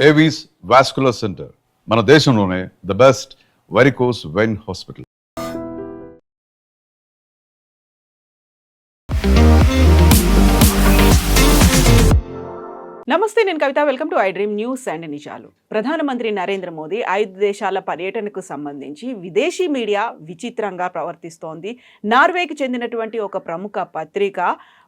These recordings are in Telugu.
ఏవీస్ వాస్కులర్ సెంటర్ మన దేశంలోనే the best varicose vein hospital. నమస్తే, నేను Kavitha. Welcome to I Dream News and నిజాలు. ప్రధానమంత్రి నరేంద్ర మోదీ 5 దేశాల పర్యటనకు సంబంధించి విదేశీ మీడియా విచిత్రంగా ప్రవర్తిస్తోంది. నార్వేకి చెందినటువంటి ఒక ప్రముఖ పత్రిక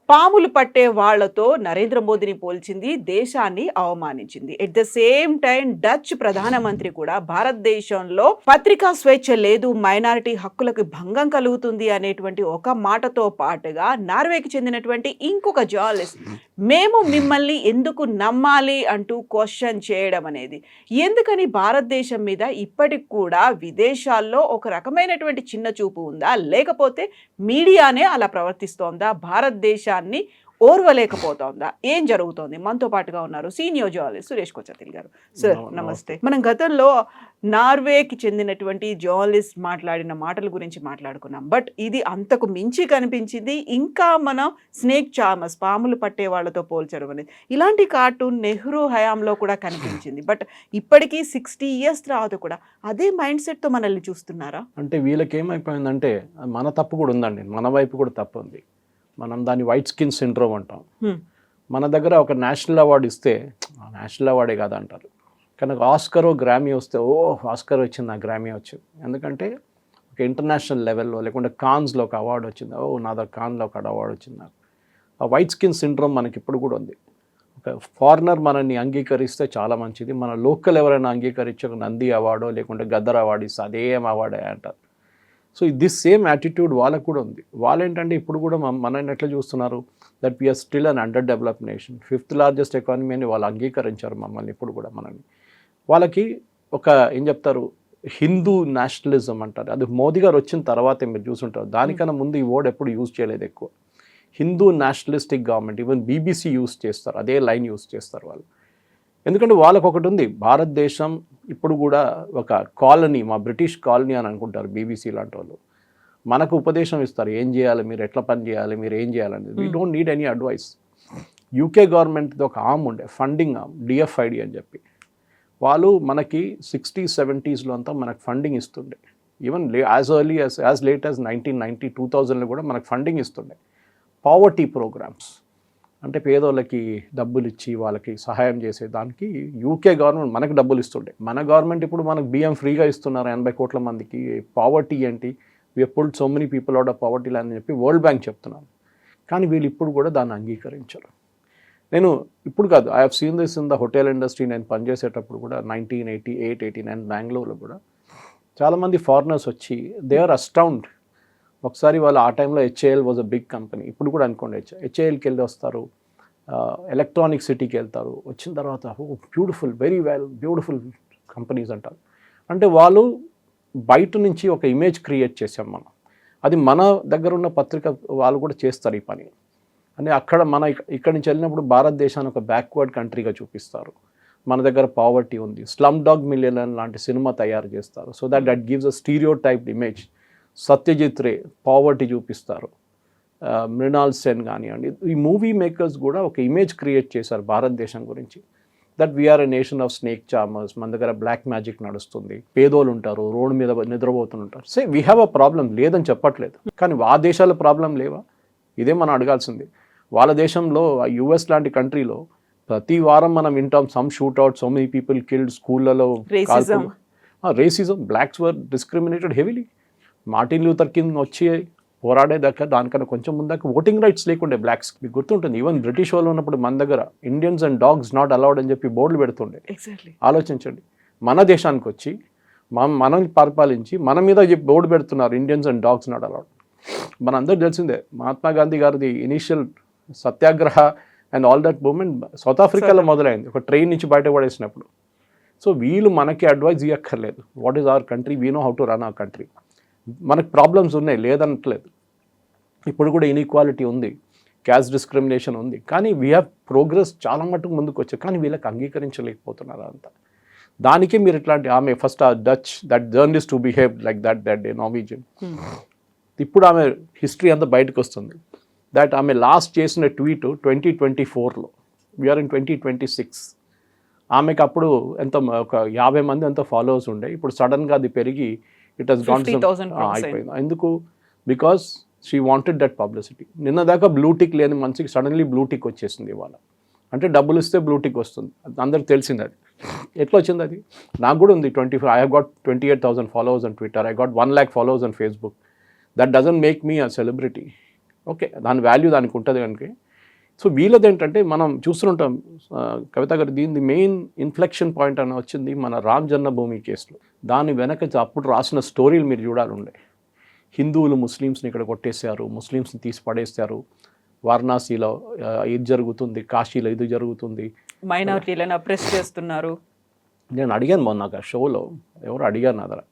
పాములు పట్టే వాళ్లతో నరేంద్ర మోదీని పోల్చింది, దేశాన్ని అవమానించింది. At the same time Dutch ప్రధానమంత్రి కూడా భారతదేశంలో పత్రికా స్వేచ్ఛ లేదు, మైనారిటీ హక్కులకు భంగం కలుగుతుంది అనేటువంటి ఒక మాటతో పాటుగా నార్వేకి చెందినటువంటి ఇంకొక జర్నలిస్ట్ మేము మిమ్మల్ని ఎందుకు నమ్మాలి అంటూ క్వశ్చన్ చేయడం అనేది, ఎందుకని భారతదేశం మీద ఇప్పటికి కూడా విదేశాల్లో ఒక రకమైనటువంటి చిన్న చూపు ఉందా, లేకపోతే మీడియానే అలా ప్రవర్తిస్తోందా, భారతదేశాన్ని ఓర్వలేకపోతోందా, ఏం జరుగుతోంది? మనతో పాటుగా ఉన్నారు సీనియర్ జర్నలిస్ట్ సురేష్ కొచ్చతిల్ గారు. సార్ నమస్తే. మనం గతంలో నార్వేకి చెందినటువంటి జర్నలిస్ట్ మాట్లాడిన మాటల గురించి మాట్లాడుకున్నాం. బట్ ఇది అంతకు మించి కనిపించింది. ఇంకా మనం స్నేక్ చార్మర్స్, పాములు పట్టే వాళ్ళతో పోల్చడం అనేది, ఇలాంటి కార్టూన్ నెహ్రూ హయాంలో కూడా కనిపించింది. బట్ ఇప్పటికీ 60 years తర్వాత కూడా అదే మైండ్ సెట్తో మనల్ని చూస్తున్నారా? అంటే వీళ్ళకి ఏమైపోయిందంటే మన తప్పు కూడా ఉందండి, మన వైపు కూడా తప్పు ఉంది. మనం దాన్ని వైట్ స్కిన్ సిండ్రోమ్ అంటాం. మన దగ్గర ఒక నేషనల్ అవార్డు ఇస్తే నేషనల్ అవార్డే కాదు అంటారు, కానీ ఆస్కర్ గ్రామీ వస్తే ఆస్కర్ వచ్చింది, నా గ్రామీ వచ్చింది. ఎందుకంటే ఒక ఇంటర్నేషనల్ లెవెల్లో లేకుంటే కాన్స్లో ఒక అవార్డు వచ్చింది, నా దగ్గర కాన్లో ఒక అవార్డు వచ్చింది. నాకు ఆ వైట్ స్కిన్ సిండ్రోమ్ మనకి ఇప్పుడు కూడా ఉంది. ఒక ఫారినర్ మనల్ని అంగీకరిస్తే చాలా మంచిది, మన లోకల్ ఎవరైనా అంగీకరించి ఒక నంది అవార్డో లేకుంటే గద్దర్ అవార్డు ఇస్తే అదేం అవార్డే అంటారు. సో దిస్ సేమ్ యాటిట్యూడ్ వాళ్ళకు కూడా ఉంది. వాళ్ళు ఏంటంటే ఇప్పుడు కూడా మనల్ని ఎట్లా చూస్తున్నారు, that we are still un under develop nation, 5th largest economy అని వాళ్ళు అంగీకరించారు మమ్మల్ని. ఇప్పుడు కూడా మనల్ని వాళ్ళకి ఒక ఏం చెప్తారు, హిందూ నేషనలిజం అంటారు. అది మోదీ గారు వచ్చిన తర్వాతే మీరు చూసుంటారు. దానికన్నా ముందు ఈ వర్డ్ ఎప్పుడు యూజ్ చేయలేదు ఎక్కువ. Hindu nationalistic government, even BBC use చేస్తారు, అదే లైన్ యూజ్ చేస్తారు వాళ్ళు. ఎందుకంటే వాళ్ళకు ఒకటి ఉంది, భారతదేశం ఇప్పుడు కూడా ఒక కాలనీ, మా బ్రిటిష్ కాలనీ అని అనుకుంటారు బీబీసీ లాంటి వాళ్ళు. మనకు ఉపదేశం ఇస్తారు, ఏం చేయాలి, మీరు ఎట్లా పని చేయాలి, మీరు ఏం చేయాలనేది. We don't need any advice. UK గవర్నమెంట్ది ఒక ఆర్మ్ ఉండే, ఫండింగ్ ఆర్మ్, డిఎఫ్ఐడి అని చెప్పి. వాళ్ళు మనకి 60s 70s అంతా మనకు ఫండింగ్ ఇస్తుండే. Even as early as late as 1990 2000లో కూడా మనకు ఫండింగ్ ఇస్తుండే. పావర్టీ ప్రోగ్రామ్స్ అంటే పేదోళ్ళకి డబ్బులు ఇచ్చి వాళ్ళకి సహాయం చేసేదానికి యూకే గవర్నమెంట్ మనకు డబ్బులు ఇస్తుండే. మన గవర్నమెంట్ ఇప్పుడు మనకు బియ్యం ఫ్రీగా ఇస్తున్నారు 80 కోట్ల మందికి. పావర్టీ ఏంటి, we pulled so many people out of poverty అని చెప్పి వరల్డ్ బ్యాంక్ చెప్తున్నారు. కానీ వీళ్ళు ఇప్పుడు కూడా దాన్ని అంగీకరించారు. నేను ఇప్పుడు కాదు, I have seen this in the hotel industry. నేను పనిచేసేటప్పుడు కూడా 1988, 89 బెంగళూరులో కూడా చాలామంది ఫారినర్స్ వచ్చి దే ఆర్ అస్టౌండ్. ఒకసారి వాళ్ళు ఆ టైంలో HAL was a big company, ఇప్పుడు కూడా అనుకోండి హెచ్ఏఎల్కి వెళ్ళి వస్తారు, ఎలక్ట్రానిక్ సిటీకి వెళ్తారు. వచ్చిన తర్వాత beautiful, very well beautiful companies అంటారు. అంటే వాళ్ళు బయట నుంచి ఒక ఇమేజ్ క్రియేట్ చేసాం మనం. అది మన దగ్గర ఉన్న పత్రిక వాళ్ళు కూడా చేస్తారు ఈ పని. అని అక్కడ ఇక్కడి నుంచి వెళ్ళినప్పుడు భారతదేశాన్ని ఒక బ్యాక్వర్డ్ కంట్రీగా చూపిస్తారు. మన దగ్గర పావర్టీ ఉంది, స్లమ్ డాగ్ మిలియనర్ లాంటి సినిమా తయారు చేస్తారు. So that gives a stereo type image. Satyajit Ray poverty చూపిస్తారు, మృణాల్ సెన్ కానివ్వండి. ఈ మూవీ మేకర్స్ కూడా ఒక ఇమేజ్ క్రియేట్ చేశారు భారతదేశం గురించి, that we are a nation of snake charmers, మన దగ్గర బ్లాక్ మ్యాజిక్ నడుస్తుంది, పేదోళ్ళు ఉంటారు, రోడ్డు మీద నిద్రపోతుంటారు. Say we have a problem, లేదని చెప్పట్లేదు, కానీ ఆ దేశాల ప్రాబ్లం లేవా? ఇదే మనం అడగాల్సింది. వాళ్ళ దేశంలో యుఎస్ లాంటి కంట్రీలో ప్రతి వారం మనం వింటాం some shootout, so many people killed, స్కూళ్ళలో racism, blacks were discriminated heavily. Martin Luther King వచ్చి పోరాడేదాకా దానికన్నా కొంచెం ముందాక ఓటింగ్ రైట్స్ లేకుండే బ్లాక్స్. మీకు గుర్తుంటుంది, ఈవెన్ బ్రిటిష్ వాళ్ళు ఉన్నప్పుడు మన దగ్గర Indians and dogs not allowed అని చెప్పి బోర్డులు పెడుతుండే. ఆలోచించండి, మన దేశానికి వచ్చి మనల్ని పరిపాలించి మన మీద బోర్డు పెడుతున్నారు, Indians and dogs not allowed. మనందరూ తెలిసిందే మహాత్మా గాంధీ గారిది initial satyagraha and all that movement south ఆఫ్రికాలో మొదలైంది, ఒక ట్రైన్ నుంచి బయటపడేసినప్పుడు. సో వీళ్ళు మనకి అడ్వైజ్ ఇవ్వక్కర్లేదు. What is our country, we know how to run our country. మనకు ప్రాబ్లమ్స్ ఉన్నాయి, లేదనట్లేదు. ఇప్పుడు కూడా ఇన్ఈక్వాలిటీ ఉంది, క్యాస్ట్ డిస్క్రిమినేషన్ ఉంది, కానీ వీ హ్యావ్ ప్రోగ్రెస్ చాలా మటుకు ముందుకు వచ్చారు. కానీ వీళ్ళకి అంగీకరించలేకపోతున్నారు అంతా. దానికే మీరు ఇట్లాంటి ఆమె ఫస్ట్ ఆ Dutch that journalist to behave like that day Norwegian. ఇప్పుడు ఆమె హిస్టరీ అంతా బయటకు వస్తుంది. దట్ ఆమె లాస్ట్ చేసిన ట్వీట్ 2024లో, వీఆర్ ఇన్ 2026. ఆమెకు అప్పుడు ఎంత ఒక 50 మంది ఎంతో ఫాలోవర్స్ ఉండే, ఇప్పుడు సడన్గా అది పెరిగి ఇట్ హస్ గాన్ 50,000 crores అయిపోయింది. ఎందుకు? Because she wanted that publicity. నిన్న దాకా బ్లూటిక్ లేని మనిషికి సడన్లీ బ్లూటిక్ వచ్చేసింది ఇవాళ. అంటే డబ్బులు ఇస్తే బ్లూటిక్ వస్తుంది, అందరికి తెలిసింది. అది ఎట్లా వచ్చింది? అది నాకు కూడా ఉంది. I have got 28,000 followers on Twitter, I got 1 lakh followers on Facebook. That doesn't make me a celebrity. Okay, దాని వాల్యూ దానికి ఉంటుంది కనుక. సో వీళ్ళది ఏంటంటే మనం చూస్తుంటాం కవిత గారు, దీని మెయిన్ ఇన్ఫ్లెక్షన్ పాయింట్ అని వచ్చింది మన రామ్ జన్మభూమి కేసులో. దాని వెనక అప్పుడు రాసిన స్టోరీలు మీరు చూడాలండే. హిందువులు ముస్లిమ్స్ని ఇక్కడ కొట్టేశారు, ముస్లిమ్స్ని తీసి పడేశారు, వారణాసిలో ఇది జరుగుతుంది, కాశీలో ఇది జరుగుతుంది, మైనారిటీలను అప్రెస్ చేస్తున్నారు. నేను అడిగాను మొన్న ఒక షోలో, ఎవరు అడిగారు నా దగ్గర,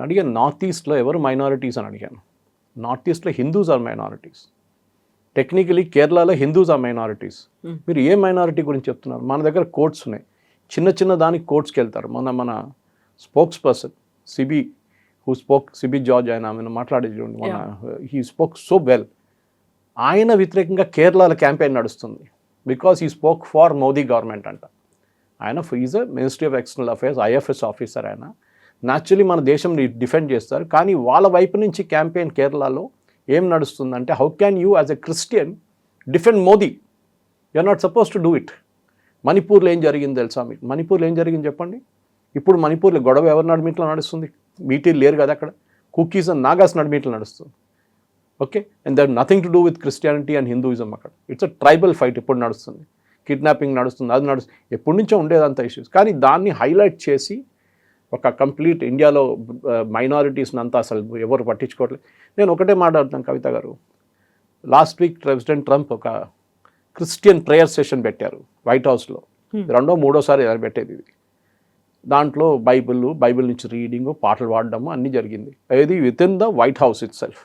అడిగాను నార్త్ ఈస్ట్లో ఎవరు మైనారిటీస్ అని అడిగాను. నార్త్ ఈస్ట్లో హిందూస్ ఆర్ మైనారిటీస్. టెక్నికలీ కేరళలో హిందూస్ ఆర్ మైనారిటీస్. మీరు ఏ మైనారిటీ గురించి చెప్తున్నారు? మన దగ్గర కోర్ట్స్ ఉన్నాయి, చిన్న దానికి కోర్ట్స్కి వెళ్తారు. మన స్పోక్స్ పర్సన్ సిబి జార్జ్ ఆయన మాట్లాడేది చూడండి, హీ స్పోక్ సో వెల్. ఆయన వ్యతిరేకంగా కేరళలో క్యాంపెయిన్ నడుస్తుంది because he spoke for Modi government అంట. ఆయన is a ministry of external affairs IFS officer. ఆయన న్యాచురలీ మన దేశం డిఫెండ్ చేస్తారు, కానీ వాళ్ళ వైపు నుంచి క్యాంపెయిన్ కేరళలో ఏం నడుస్తుందంటే, how can you as a Christian defend Modi? You are not suppose to do it. మణిపూర్లో ఏం జరిగింది తెలుసా మీకు? మణిపూర్లో ఏం జరిగింది చెప్పండి. ఇప్పుడు మణిపూర్లో గొడవ ఎవరి నడిమిట్లో నడుస్తుంది? మీటీలు లేరు కదా అక్కడ, కుకీస్ అండ్ నాగాస్ నడిమిట్లో నడుస్తుంది. Okay, and that nothing to do with Christianity and Hinduism. అక్కడ ఇట్స్ అ ట్రైబల్ ఫైట్ ఇప్పుడు నడుస్తుంది, కిడ్నాపింగ్ నడుస్తుంది, అది నడుస్తుంది, ఎప్పటి నుంచో ఉండేదంత ఇష్యూస్. కానీ దాన్ని హైలైట్ చేసి ఒక కంప్లీట్ ఇండియాలో మైనారిటీస్ని అంతా అసలు ఎవరు పట్టించుకోవట్లేదు. నేను ఒకటే మాట్లాడుతాను కవిత గారు, లాస్ట్ వీక్ ప్రెసిడెంట్ ట్రంప్ ఒక క్రిస్టియన్ ప్రేయర్ సెషన్ పెట్టారు వైట్ హౌస్లో. 2వ 3వసారి పెట్టేది ఇది. దాంట్లో బైబిల్ నుంచి రీడింగు, పాటలు పాడడము అన్నీ జరిగింది. అది with in the white house it self.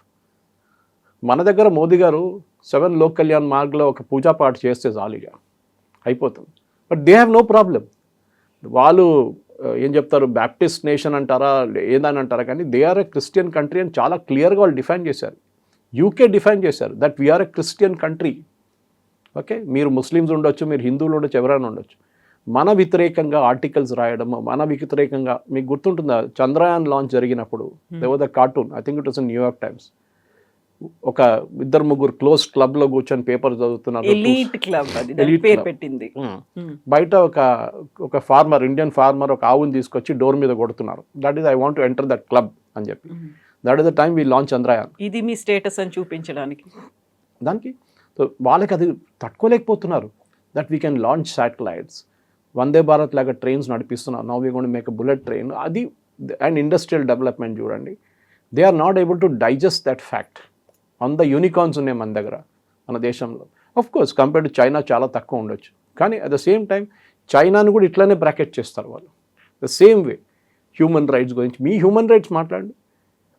మన దగ్గర మోదీ గారు 7 లోక్ కళ్యాణ్ మార్గ్లో ఒక పూజా పాట చేస్తే చాలుగా అయిపోతుంది. But they have no problem. వాళ్ళు ఏం చెప్తారు, బ్యాప్టిస్ట్ నేషన్ అంటారా ఏదని అంటారా, కానీ they are a Christian country అని చాలా క్లియర్గా వాళ్ళు డిఫైన్ చేశారు. యూకే డిఫైన్ చేశారు that we are a Christian country. Okay, మీరు ముస్లిమ్స్ ఉండొచ్చు, మీరు హిందువులు ఉండొచ్చు, ఎవరైనా ఉండొచ్చు. మన వ్యతిరేకంగా ఆర్టికల్స్ రాయడం, మన వ్యతిరేకంగా, మీకు గుర్తుంటుందా చంద్రయాన్ లాంచ్ జరిగినప్పుడు they was the cartoon, I think it was in New York times. ఒక 2-3 క్లోజ్ క్లబ్లో కూర్చొని పేపర్ చదువుతున్నారు. ఎలీట్ క్లబ్ అది పేరు పెట్టింది. బయట ఒక ఫార్మర్, ఇండియన్ ఫార్మర్ ఒక ఆవుని తీసుకొచ్చి డోర్ మీద కొడుతున్నారు. That is I want to enter that club అని చెప్పి. That is the time we launch Chandrayaan. ఇది మీ స్టేటస్ అని చూపించడానికి. దానికి వాళ్ళకి అది తట్టుకోలేకపోతున్నారు. That we can launch satellites, Vande Bharat లాగా ట్రైన్స్ నడిపిస్తున్నారు. Now we going to make a bullet train. అది అండ్ ఇండస్ట్రియల్ డెవలప్మెంట్ చూడండి. They are not able to digest that fact. Unicorns ఉన్నాయి మన దగ్గర, మన దేశంలో. Of course compare to China చాలా తక్కువ ఉండొచ్చు, కానీ అట్ ద సేమ్ టైం చైనాను కూడా ఇట్లానే బ్రాకెట్ చేస్తారు వాళ్ళు. The same way human rights గురించి, మీ హ్యూమన్ రైట్స్ మాట్లాడండి.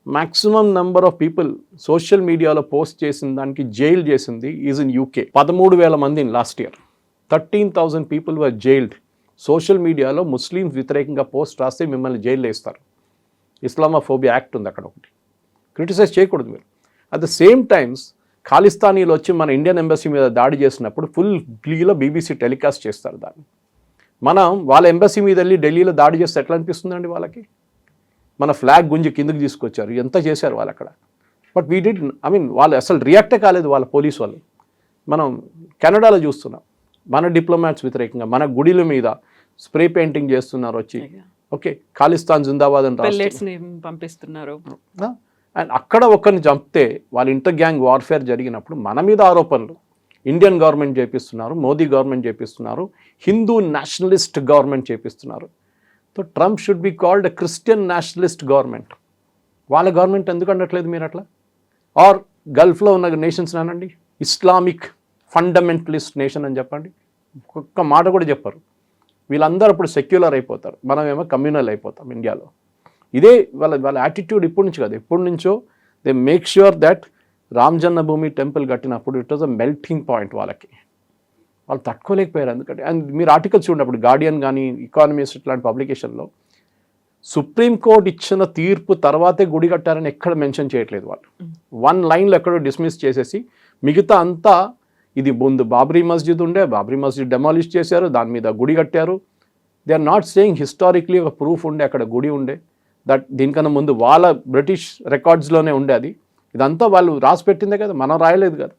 Maximum number of people social మీడియాలో పోస్ట్ చేసిన దానికి జైల్ చేసింది ఈజ్ ఇన్ యూకే. 13,000 మందిని last year. 13,000 people were jailed. Social మీడియాలో ముస్లిమ్స్ వ్యతిరేకంగా పోస్ట్ రాస్తే మిమ్మల్ని జైల్లో వేస్తారు. ఇస్లామోఫోబియా యాక్ట్ ఉంది అక్కడ ఒకటి, క్రిటిసైజ్ చేయకూడదు మీరు. అట్ ద సేమ్ టైమ్స్ ఖాళిస్తానీలు వచ్చి మన ఇండియన్ ఎంబసీ మీద దాడి చేసినప్పుడు ఫుల్ ఢిల్లీలో బీబీసీ టెలికాస్ట్ చేస్తారు దాన్ని. మనం వాళ్ళ ఎంబసీ మీద వెళ్ళి ఢిల్లీలో దాడి చేస్తే ఎట్లా అనిపిస్తుందండి వాళ్ళకి? మన ఫ్లాగ్ గుంజి కిందకి తీసుకొచ్చారు, ఎంత చేశారు వాళ్ళు అక్కడ. బట్ వీ డిడ్, వాళ్ళు అసలు రియాక్టే కాలేదు వాళ్ళ పోలీసు వాళ్ళు. మనం కెనడాలో చూస్తున్నాం, మన డిప్లొమాట్స్ వ్యతిరేకంగా మన గుడిల మీద స్ప్రే పెయింటింగ్ చేస్తున్నారు వచ్చి. ఓకే, ఖాళిస్తాన్ జిందాబాద్ అని పంపిస్తున్నారు. అండ్ అక్కడ ఒకరిని చంపితే వాళ్ళ ఇంటర్ గ్యాంగ్ వార్ఫేర్ జరిగినప్పుడు మన మీద ఆరోపణలు ఇండియన్ గవర్నమెంట్ చేపిస్తున్నారు, మోదీ గవర్నమెంట్ చేపిస్తున్నారు, హిందూ నేషనలిస్ట్ గవర్నమెంట్ చేపిస్తున్నారు. So Trump should be called a Christian nationalist government. వాళ్ళ గవర్నమెంట్ ఎందుకు అనట్లేదు మీరు అట్లా? ఆర్ గల్ఫ్లో ఉన్న నేషన్స్ అనండి ఇస్లామిక్ ఫండమెంటలిస్ట్ నేషన్ అని చెప్పండి, ఒక్క మాట కూడా చెప్పరు. వీళ్ళందరూ ఇప్పుడు సెక్యులర్ అయిపోతారు, మనమేమో కమ్యూనల్ అయిపోతాం ఇండియాలో. ఇదే వాళ్ళ యాటిట్యూడ్ ఇప్పటి నుంచి కాదు, ఎప్పటి నుంచో. They make sure that Ram Janmabhoomi temple కట్టినప్పుడు it was a melting point. వాళ్ళు తట్టుకోలేకపోయారు. ఎందుకంటే అండ్ మీరు ఆర్టికల్స్ చూడప్పుడు గార్డియన్ కానీ ఎకానమిస్ట్ ఇట్లాంటి పబ్లికేషన్లో సుప్రీంకోర్టు ఇచ్చిన తీర్పు తర్వాతే గుడి కట్టారని ఎక్కడ మెన్షన్ చేయట్లేదు వాళ్ళు. 1 లైన్లో ఎక్కడో డిస్మిస్ చేసేసి మిగతా అంతా ఇది ముందు బాబ్రీ మస్జిద్ ఉండే, బాబ్రీ మస్జిద్ డెమాలిష్ చేశారు, దాని మీద గుడి కట్టారు, దే ఆర్ నాట్ సేయింగ్ హిస్టారిక్లీ ఒక ప్రూఫ్ ఉండే, అక్కడ గుడి ఉండే, దట్ దీనికన్నా ముందు వాళ్ళ బ్రిటిష్ రికార్డ్స్లోనే ఉండే అది. ఇదంతా వాళ్ళు రాసి పెట్టిందే కదా, మనం రాయలేదు కదా.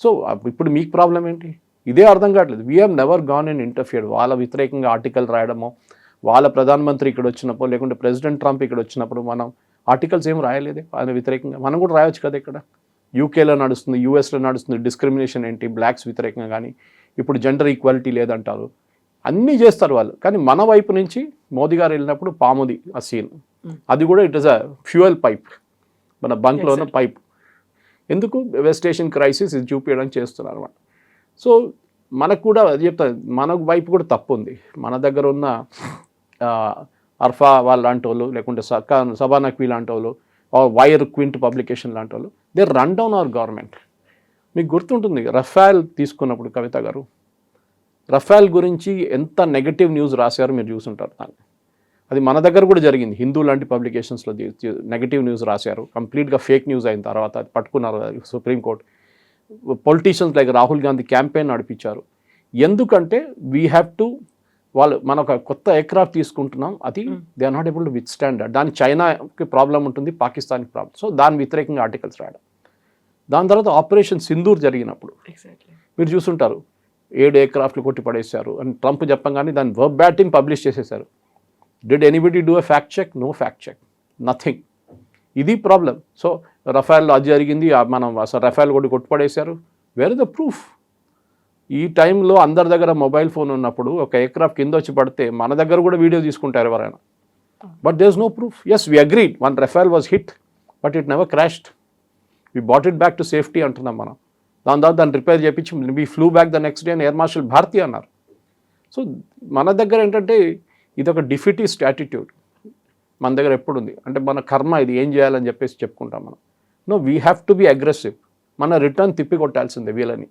సో ఇప్పుడు మీకు ప్రాబ్లం ఏంటి? ఇదే అర్థం కావట్లేదు. We have never gone and interfered. వాళ్ళ వ్యతిరేకంగా ఆర్టికల్ రాయడమో, వాళ్ళ ప్రధానమంత్రి ఇక్కడ వచ్చినప్పుడు, లేకుంటే ప్రెసిడెంట్ ట్రంప్ ఇక్కడ వచ్చినప్పుడు మనం ఆర్టికల్స్ ఏం రాయలేదే ఆయన వ్యతిరేకంగా. మనం కూడా రాయొచ్చు కదా. ఇక్కడ యూకేలో నడుస్తుంది, యూఎస్లో నడుస్తుంది డిస్క్రిమినేషన్ ఏంటి, బ్లాక్స్ వ్యతిరేకంగా. కానీ ఇప్పుడు జెండర్ ఈక్వాలిటీ లేదంటారు, అన్నీ చేస్తారు వాళ్ళు. కానీ మన వైపు నుంచి మోదీ గారు వెళ్ళినప్పుడు పాముది ఆ సీన్, అది కూడా it is a fuel pipe, మన బంక్లో ఉన్న పైప్. ఎందుకు వెస్ట్ ఏషియన్ క్రైసిస్ ఇది చూపించడానికి చేస్తున్నారు అన్నమాట. సో మనకు కూడా అది చెప్తాను, మన వైపు కూడా తప్పు ఉంది. మన దగ్గర ఉన్న అర్ఫా వాళ్ళ లాంటి వాళ్ళు, లేకుంటే సబా నక్వీ లాంటి వాళ్ళు, వైర్ క్వింట్ పబ్లికేషన్ లాంటి వాళ్ళు, they run down our government. మీకు గుర్తుంటుంది రఫాల్ తీసుకున్నప్పుడు కవిత గారు, రఫాల్ గురించి ఎంత నెగటివ్ న్యూస్ రాశారో మీరు చూసుంటారు. అది మన దగ్గర కూడా జరిగింది. హిందూ లాంటి పబ్లికేషన్స్లో నెగటివ్ న్యూస్ రాశారు, కంప్లీట్గా ఫేక్ న్యూస్ అయిన తర్వాత అది పట్టుకున్నారు supreme court. Politicians like Rahul Gandhi campaign నడిపించారు. ఎందుకంటే వీ హ్యావ్ టు, వాళ్ళు మన ఒక కొత్త ఎయిర్క్రాఫ్ట్ తీసుకుంటున్నాం, అది they are not able to withstand. దాని చైనాకి ప్రాబ్లం ఉంటుంది, పాకిస్తాన్కి ప్రాబ్లం. సో దాని వ్యతిరేకంగా ఆర్టికల్స్ రాయడం. దాని తర్వాత ఆపరేషన్ సింధూర్ జరిగినప్పుడు మీరు చూసుంటారు, 7 ఎయిర్క్రాఫ్ట్లు కొట్టి పడేశారు అని ట్రంప్ చెప్పంగానే దాన్ని వర్బాటిమ్ పబ్లిష్ చేసేశారు. Did anybody do a fact check? No fact check, nothing. ఇది ప్రాబ్లం. సో రఫాల్లో అది జరిగింది, మనం అసలు రఫాల్ కూడా కొట్టుపడేశారు. Where is the proof? ఈ టైంలో అందరి దగ్గర మొబైల్ ఫోన్ ఉన్నప్పుడు ఒక ఎయిర్క్రాఫ్ట్ కింద వచ్చి పడితే మన దగ్గర కూడా వీడియో తీసుకుంటారు ఎవరైనా. But there is no proof. Yes, we agreed one Rafale was hit, but it never crashed. We bought it back to safety అంటున్నాం మనం. దాని తర్వాత దాన్ని రిపేర్ చేయించి we flew back the next day అని ఎయిర్ మార్షల్ భారతి అన్నారు. సో మన దగ్గర ఏంటంటే ఇది ఒక డిఫిటిస్ట్ యాటిట్యూడ్ మన దగ్గర ఎప్పుడు ఉంది. అంటే మన కర్మ ఇది, ఏం చేయాలని చెప్పేసి చెప్పుకుంటాం మనం. No, we have to be aggressive. మన రిటర్న్ తిప్పి కొట్టాల్సిందే వీళ్ళని.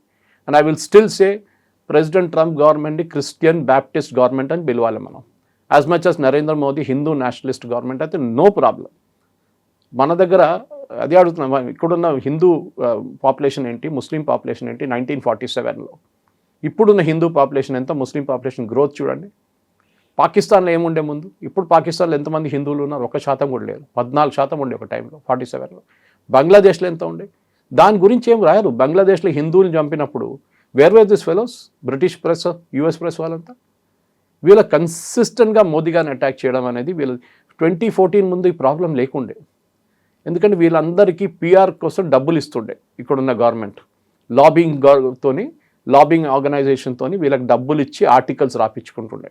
And I will still say president Trump గవర్నమెంట్ని క్రిస్టియన్ బ్యాప్టిస్ట్ గవర్నమెంట్ అని పిలవాలి మనం. As much as Narendra Modi Hindu nationalist government అయితే నో ప్రాబ్లం. మన దగ్గర అదే అడుగుతున్నాం, ఇక్కడున్న హిందూ పాపులేషన్ ఏంటి, ముస్లిం పాపులేషన్ ఏంటి 1947లో, ఇప్పుడున్న హిందూ పాపులేషన్ ఎంత, ముస్లిం పాపులేషన్ గ్రోత్ చూడండి. పాకిస్తాన్లో ఏముండే ముందు, ఇప్పుడు పాకిస్తాన్లో ఎంతమంది హిందువులు ఉన్నారు? 1% కూడా లేరు. 14% ఉండే ఒక టైంలో 47లో. బంగ్లాదేశ్లో ఎంత ఉండే? దాని గురించి ఏం రాయరు. బంగ్లాదేశ్లో హిందువులు చంపినప్పుడు where were this fellows, British press, US press వాళ్ళంతా. వీళ్ళ కన్సిస్టెంట్గా మోదీ గారిని అటాక్ చేయడం అనేది వీళ్ళు 2014 ముందు ఈ ప్రాబ్లం లేకుండే. ఎందుకంటే వీళ్ళందరికీ పిఆర్ కోసం డబ్బులు ఇస్తుండే ఇక్కడున్న గవర్నమెంట్. లాబింగ్ ఆర్గనైజేషన్తో వీళ్ళకి డబ్బులు ఇచ్చి ఆర్టికల్స్ రాపించుకుంటుండే.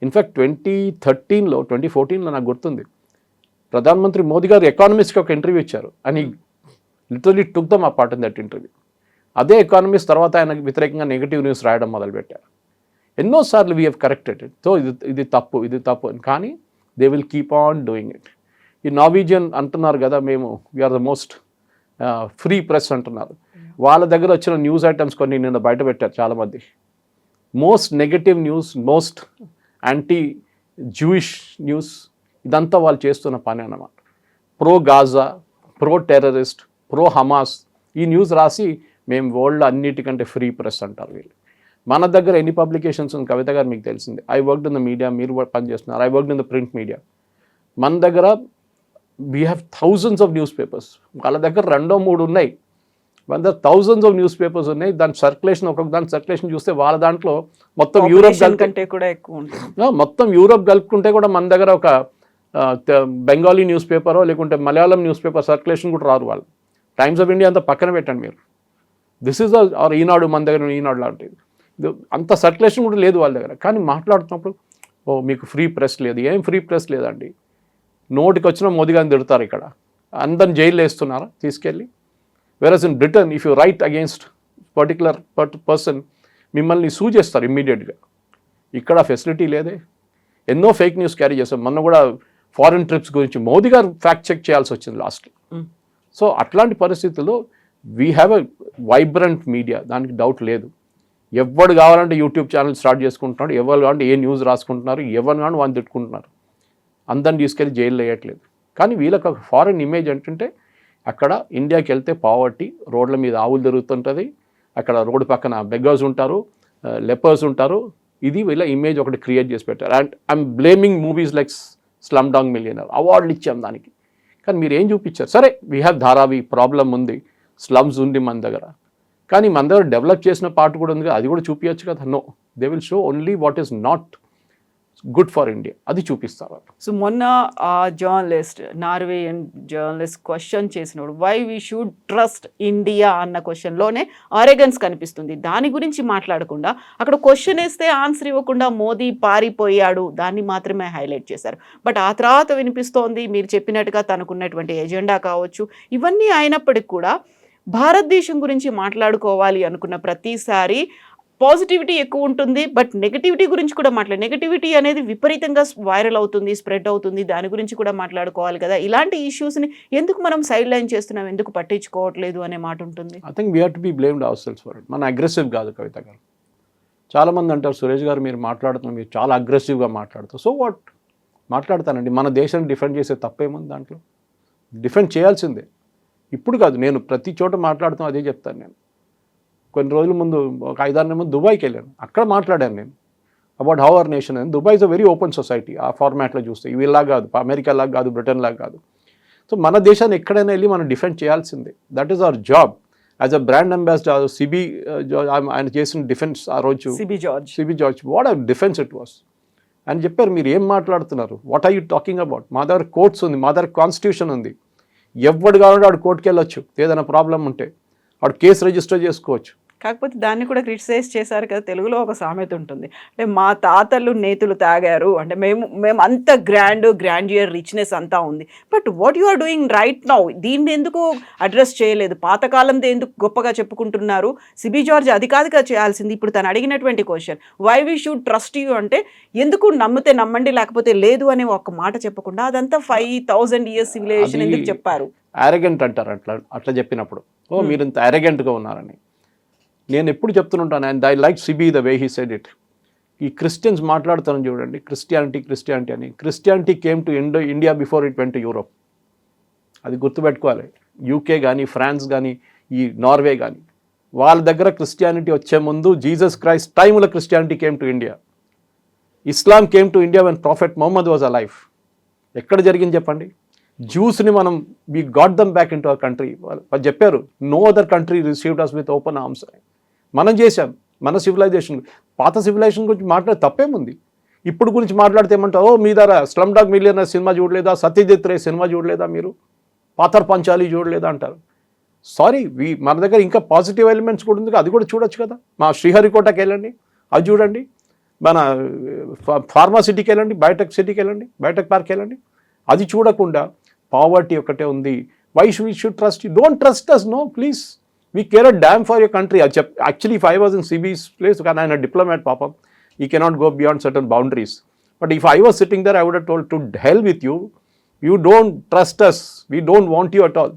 ఇన్ఫ్యాక్ట్ 2014లో నాకు గుర్తుంది, ప్రధానమంత్రి మోదీ గారు ఎకానమిస్ట్కి ఒక ఇంటర్వ్యూ ఇచ్చారు and he literally took them apart in that interview. అదే ఎకానమిస్ట్ తర్వాత ఆయనకు వ్యతిరేకంగా నెగిటివ్ న్యూస్ రాయడం మొదలుపెట్టారు. ఎన్నోసార్లు we have corrected it. So ఇది తప్పు అని, కానీ they will keep on doing it. ఈ నార్వీజియన్ అంటున్నారు కదా, మేము we are the most free press అంటున్నారు. వాళ్ళ దగ్గర వచ్చిన న్యూస్ ఐటమ్స్ కొన్ని నిన్న బయట పెట్టారు చాలామంది. Most negative news, most anti Jewish news, ఇదంతా వాళ్ళు చేస్తున్న పని అన్నమాట. Pro Gaza, pro terrorist, pro Hamas ఈ న్యూస్ రాసి మేము వరల్డ్ అన్నిటికంటే ఫ్రీ ప్రెస్ అంటారు వీళ్ళు. మన దగ్గర ఎన్ని పబ్లికేషన్స్ ఉంది కవిత గారు మీకు తెలిసింది. I worked in the media, మీరు పనిచేస్తున్నారు. I worked in the print media. మన దగ్గర we have thousands of news papers. వాళ్ళ దగ్గర 2-3 ఉన్నాయి. మన దగ్గర థౌజండ్స్ ఆఫ్ న్యూస్ పేపర్స్ ఉన్నాయి. దాని సర్క్యులేషన్, ఒక్కొక్క దాని సర్క్యులేషన్ చూస్తే వాళ్ళ దాంట్లో మొత్తం యూరోప్ కంటే కూడా ఎక్కువ ఉంటుంది. మొత్తం యూరోప్ కలుపుకుంటే కూడా మన దగ్గర ఒక బెంగాలీ న్యూస్ పేపరో లేకుంటే మలయాళం న్యూస్ పేపర్ సర్క్యులేషన్ కూడా రారు వాళ్ళు. టైమ్స్ ఆఫ్ ఇండియా అంతా పక్కన పెట్టండి మీరు. దిస్ ఈజ్ ఆర్ ఈనాడు, మన దగ్గర ఈనాడు లాంటిది అంత సర్క్యులేషన్ కూడా లేదు వాళ్ళ దగ్గర. కానీ మాట్లాడుతున్నప్పుడు మీకు ఫ్రీ ప్రెస్ లేదు. ఏం ఫ్రీ ప్రెస్ లేదండి. నోటికి వచ్చిన మోదీ గారిని తిడతారు. ఇక్కడ అందరిని జైల్లో వేస్తున్నారా తీసుకెళ్ళి? Versus in Britain if you write against particular person మిమ్మల్ని సూ చేస్తారు ఇమ్మీడియట్గా. ఇక్కడ ఫెసిలిటీ లేదే. ఎన్నో ఫేక్ న్యూస్ క్యారీ చేస్తాం. మొన్న కూడా ఫారిన్ ట్రిప్స్ గురించి మోదీ గారు ఫ్యాక్ట్ చెక్ చేయాల్సి వచ్చింది లాస్ట్లో. సో అట్లాంటి పరిస్థితుల్లో we have a vibrant media, దానికి డౌట్ లేదు. ఎవరు కావాలంటే యూట్యూబ్ ఛానల్ స్టార్ట్ చేసుకుంటున్నాడు, ఎవరు కావాలంటే ఏ న్యూస్ రాసుకుంటున్నారు, ఎవరు కావాలంటే వాళ్ళు తిట్టుకుంటున్నారు. అందరిని తీసుకెళ్ళి జైల్లో వేయట్లేదు. కానీ వీళ్ళకి ఒక ఫారెన్ ఇమేజ్ ఏంటంటే అక్కడ ఇండియాకి వెళ్తే పావర్టీ, రోడ్ల మీద ఆవులు తిరుగుతుంటుంది, అక్కడ రోడ్డు పక్కన బెగ్గర్స్ ఉంటారు, లెపర్స్ ఉంటారు, ఇది వీళ్ళ ఇమేజ్ ఒకటి క్రియేట్ చేసి పెట్టారు. And I'm blaming movies like slum dog millionaire, అవార్డులు ఇచ్చాం దానికి, కానీ మీరు ఏం చూపించారు? సరే వీ హ్యావ్ ధారావి, ప్రాబ్లం ఉంది, స్లమ్స్ ఉంది మన దగ్గర, కానీ మన దగ్గర డెవలప్ చేసిన పార్ట్ కూడా ఉంది కదా, అది కూడా చూపించచ్చు కదా. No, they will show only what is not good for India, అది చూపిస్తారు. సో మొన్న ఆ జర్నలిస్ట్, నార్వేయన్ జర్నలిస్ట్ క్వశ్చన్ చేసినప్పుడు why we should trust India అన్న క్వశ్చన్లోనే ఆరెగన్స్ కనిపిస్తుంది. దాని గురించి మాట్లాడకుండా అక్కడ క్వశ్చన్ వేస్తే ఆన్సర్ ఇవ్వకుండా మోదీ పారిపోయాడు, దాన్ని మాత్రమే హైలైట్ చేశారు. బట్ ఆ తర్వాత వినిపిస్తోంది మీరు చెప్పినట్టుగా తనకున్నటువంటి ఎజెండా కావచ్చు, ఇవన్నీ అయినప్పటికీ కూడా భారతదేశం గురించి మాట్లాడుకోవాలి అనుకున్న ప్రతిసారి పాజిటివిటీ ఎక్కువ ఉంటుంది, బట్ నెగటివిటీ గురించి కూడా నెగటివిటీ అనేది విపరీతంగా వైరల్ అవుతుంది, స్ప్రెడ్ అవుతుంది, దాని గురించి కూడా మాట్లాడుకోవాలి కదా. ఇలాంటి ఇష్యూస్ని ఎందుకు మనం సైడ్ లైన్ చేస్తున్నాం, ఎందుకు పట్టించుకోవట్లేదు అనే మాట ఉంటుంది. I think we have to be blamed ourselves for it. మన అగ్రెసివ్ కాదు కవిత గారు. చాలామంది అంటారు సురేష్ గారు మీరు మాట్లాడుతున్నారు, మీరు చాలా అగ్రెసివ్గా మాట్లాడుతారు. సో వాట్, మాట్లాడతానండి. మన దేశాన్ని డిఫెండ్ చేసే తప్పేముంది దాంట్లో? డిఫెండ్ చేయాల్సిందే. ఇప్పుడు కాదు, నేను ప్రతి చోట మాట్లాడుతాను, అదే చెప్తాను. నేను కొన్ని రోజుల ముందు, ఒక 5-6 నెలల ముందు దుబాయ్కి వెళ్ళాను, అక్కడ మాట్లాడాను నేను about how our nation. And Dubai is a very open society. ఆ ఫార్మాట్లో చూస్తే ఇవిలా కాదు, అమెరికా లాగా కాదు, బ్రిటన్ లాగా కాదు. సో మన దేశాన్ని ఎక్కడైనా వెళ్ళి మనం డిఫెండ్ చేయాల్సిందే. That is our job as a brand ambassador. CB ఆయన చేసిన డిఫెన్స్ ఆ రోజు, CB George, what a defence it was అని చెప్పారు. మీరు ఏం మాట్లాడుతున్నారు, what are you talking about? మా దగ్గర కోర్ట్స్ ఉంది, మా దగ్గర కాన్స్టిట్యూషన్ ఉంది. ఎవడు కావాలంటే వాడు కోర్టుకి వెళ్ళొచ్చు, ఏదైనా ప్రాబ్లం ఉంటే వాడు కేసు రిజిస్టర్ చేసుకోవచ్చు. కాకపోతే దాన్ని కూడా క్రిటిసైజ్ చేశారు కదా. తెలుగులో ఒక సామెత ఉంటుంది, అంటే మా తాతలు నేతులు తాగారు, అంటే మేము అంత గ్రాండియర్ రిచ్నెస్ అంతా ఉంది. But what you are doing right now, దీన్ని ఎందుకు అడ్రస్ చేయలేదు? పాతకాలంతో ఎందుకు గొప్పగా చెప్పుకుంటున్నారు? సిబి జార్జ్ అది కాదుగా చేయాల్సింది. ఇప్పుడు తను అడిగినటువంటి question why we should trust you అంటే, ఎందుకు నమ్మితే నమ్మండి లేకపోతే లేదు అనే ఒక మాట చెప్పకుండా అదంతా 5000 years సివిలైజేషన్ ఎందుకు చెప్పారు? అరెగెంట్ అంటారు అట్లా చెప్పినప్పుడు. ఓ మీరు ఇంత అరెగెంట్గా ఉన్నారని. నేను ఎప్పుడు చెప్తుంటాను, and I like C B the way he said it. ఈ క్రిస్టియన్స్ మాట్లాడుతాను చూడండి, క్రిస్టియానిటీ అని. Christianity came to India before it went to Europe. అది గుర్తుపెట్టుకోవాలి. యూకే కానీ, ఫ్రాన్స్ కానీ, ఈ నార్వే కానీ, వాళ్ళ దగ్గర క్రిస్టియానిటీ వచ్చే ముందు జీసస్ క్రైస్ట్ టైంలో Christianity came to India. Islam came to India when prophet Mohammed was alive. ఎక్కడ జరిగింది చెప్పండి? జ్యూస్ని మనం we got them back into our country. వాళ్ళు చెప్పారు no other country received us with open arms. మనం చేశాం మన సివిలైజేషన్. పాత సివిలైజేషన్ గురించి మాట్లాడే తప్పేముంది? ఇప్పుడు గురించి మాట్లాడితే ఏమంటారు, ఓ మీ ద్వారా స్లమ్ డాగ్ మిలియనర్ సినిమా చూడలేదా, సత్యజిత్ రే సినిమా చూడలేదా, మీరు పాతర్ పంచాలి చూడలేదా అంటారు. సారీ, మన దగ్గర ఇంకా పాజిటివ్ ఎలిమెంట్స్ కూడా ఉంది, అది కూడా చూడొచ్చు కదా. మా శ్రీహరికోటకి వెళ్ళండి, అది చూడండి. మన ఫార్మా సిటీకి వెళ్ళండి, బయోటెక్ సిటీకి వెళ్ళండి, బయోటెక్ పార్క్ వెళ్ళండి. అది చూడకుండా పావర్టీ ఒకటే ఉంది. Why we should trust you? Don't trust us, no please. We care a damn for your country. అది actually if I was in సిబీస్ ప్లేస్, కానీ ఆయన డిప్లొమాట్ పాపం, he cannot go beyond certain boundaries. But if I was sitting there I would have told to hell with you, you don't trust us, we don't want you at all.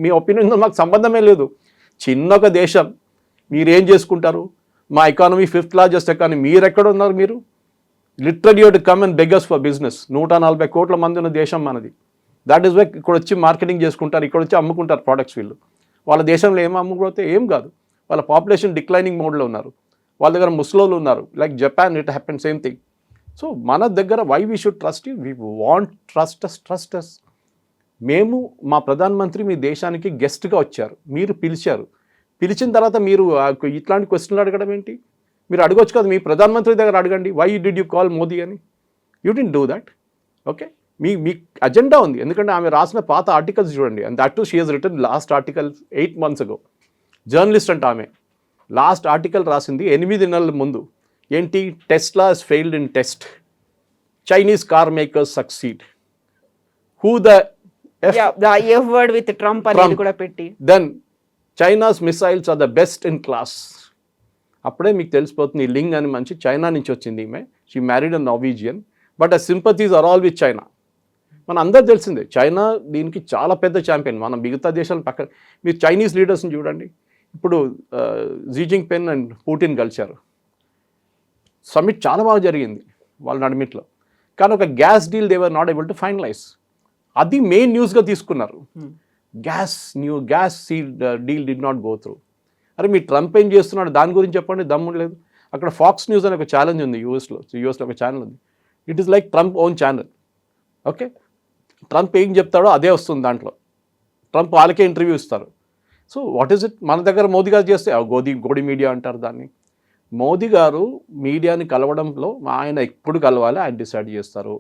మీ ఒపీనియన్ మాకు సంబంధమే లేదు. చిన్న ఒక దేశం, మీరేం చేసుకుంటారు? మా ఎకానమీ 5th largest ఎకానమీ, మీరు ఎక్కడ ఉన్నారు? మీరు literally to come and beggars for business. 140 కోట్ల మంది ఉన్న దేశం మనది. దాట్ ఈస్ వై ఇక్కడ వచ్చి మార్కెటింగ్ చేసుకుంటారు, ఇక్కడ వచ్చి అమ్ముకుంటారు ప్రోడక్ట్స్. వీళ్ళు వాళ్ళ దేశంలో ఏం అమ్ముకోతే ఏం కాదు. వాళ్ళ పాపులేషన్ డిక్లైనింగ్ మోడ్లో ఉన్నారు. వాళ్ళ దగ్గర ముస్లోలు ఉన్నారు, like Japan, it happen same thing. So మన దగ్గర why we should trust you? We want trust us. మేము, మా ప్రధానమంత్రి మీ దేశానికి గెస్ట్గా వచ్చారు, మీరు పిలిచారు. పిలిచిన తర్వాత మీరు ఇట్లాంటి క్వశ్చన్లు అడగడం ఏంటి? మీరు అడగొచ్చు కదా, మీ ప్రధానమంత్రి దగ్గర అడగండి, why did you call Modi అని. You didn't do that. Okay, మీ అజెండా ఉంది. ఎందుకంటే ఆమె రాసిన పాత ఆర్టికల్స్ చూడండి. And that to she has written last article 8 months ago. Journalist అంటే ఆమె లాస్ట్ ఆర్టికల్ రాసింది 8 నెలల ముందు. ఏంటి? Tesla has failed in test, Chinese car makers succeed, who the F word with Trump అనేది కూడా పెట్టి, then China's missiles are the best in class. అప్పుడే మీకు తెలిసిపోతుంది ఈ లింగ్ అని మంచి చైనా నుంచి వచ్చింది ఈమె. She married a Norwegian, but her sympathies are all with China. మన అందరు తెలిసిందే, చైనా దీనికి చాలా పెద్ద ఛాంపియన్. మన మిగతా దేశాల పక్కన మీరు చైనీస్ లీడర్స్ని చూడండి. ఇప్పుడు జీ జింగ్పిన్ అండ్ పుటిన్ కలిశారు, సమ్మిట్ చాలా బాగా జరిగింది వాళ్ళ నడిమిట్లో. కానీ ఒక gas deal they were not able to finalise. అది మెయిన్ న్యూస్గా తీసుకున్నారు. Gas deal did not go through. అరే మీ ట్రంప్ ఏం చేస్తున్నాడు దాని గురించి చెప్పండి, దమ్ము లేదు. అక్కడ ఫాక్స్ న్యూస్ అనే ఒక ఛాలెంజ్ ఉంది యూఎస్లో ఒక ఛానల్ ఉంది. It is like Trump own channel. Okay, Trump ఏం చెప్తాడో అదే వస్తుంది దాంట్లో. ట్రంప్ వాళ్ళకే ఇంటర్వ్యూ ఇస్తారు. So what is it? మన దగ్గర మోదీ గారు చేస్తే గోడి మీడియా అంటారు దాన్ని. మోదీ గారు మీడియాని కలవడంలో ఆయన ఎప్పుడు కలవాలి ఆయన డిసైడ్ చేస్తారు.